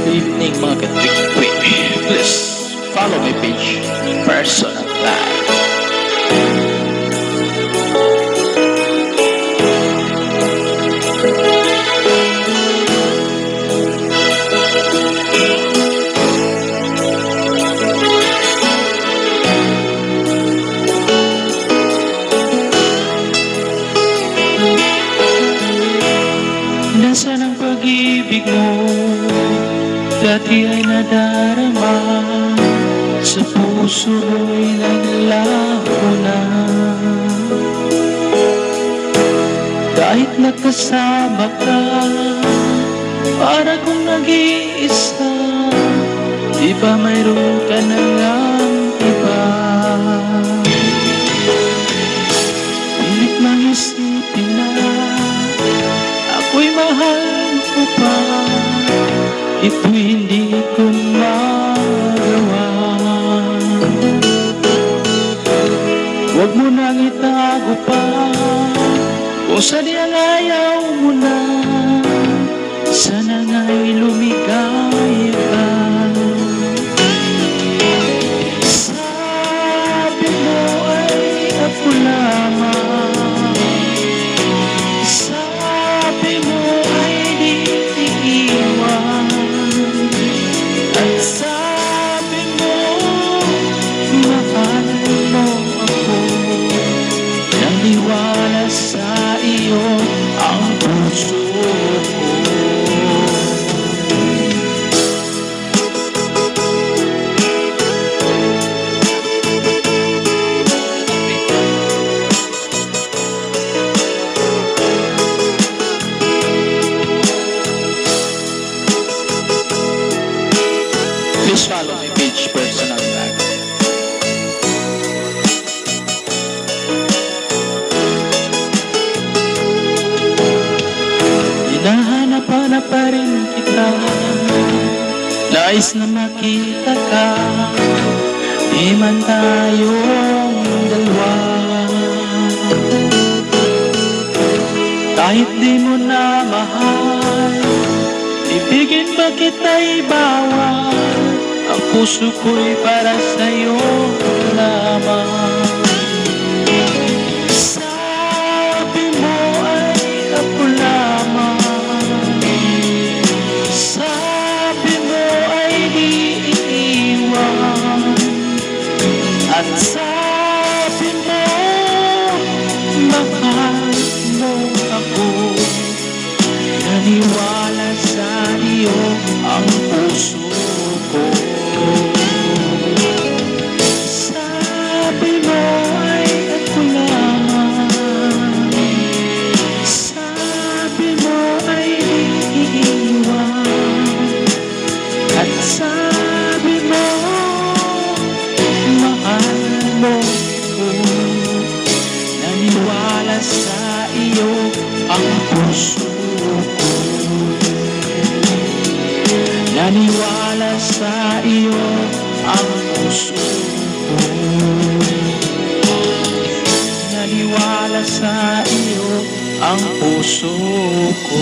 evening mga katikwi. Please follow my page, Personal Life. Nasaan ang pag-ibig mo? Dati ay nadarama, sa puso mo'y naglaho na. Kahit nakasama ka, para kong nag-iisa, di ba mayroon ka na lang iba? Pilit mag-isipin na ako'y mahal ko pa, ito'y hindi ko magawa. Huwag mo nang itago pa kung sadyang ayaw mo na, sana nga'y lumigaya ka. Sabi mo ay ako lamang, sabi mo ay di iiwan, at sabi mo mahal mo ako. Naniwala sa iyo ang puso ko. Please follow my page, Personal Life. Hinahanap-hanap pa rin kita, nais na makita ka, di man tayong dalawa. Kahit di mo na mahal, ibigin ba kita'y bawal, ang puso ko'y para sa'yo lamang. Sabi mo ay ako lamang, sabi mo ay di iiwan, at sabi mo mahal mo ako. Naniwala sa iyo ang puso ko. Sabi mo ay ako lamang, sabi mo ay iiwan, at sabi mo mahal mo ko. Naniwala sa iyo ang puso ko. Naniwala sa iyo ang puso ko. Naniwala sa iyo ang puso ko.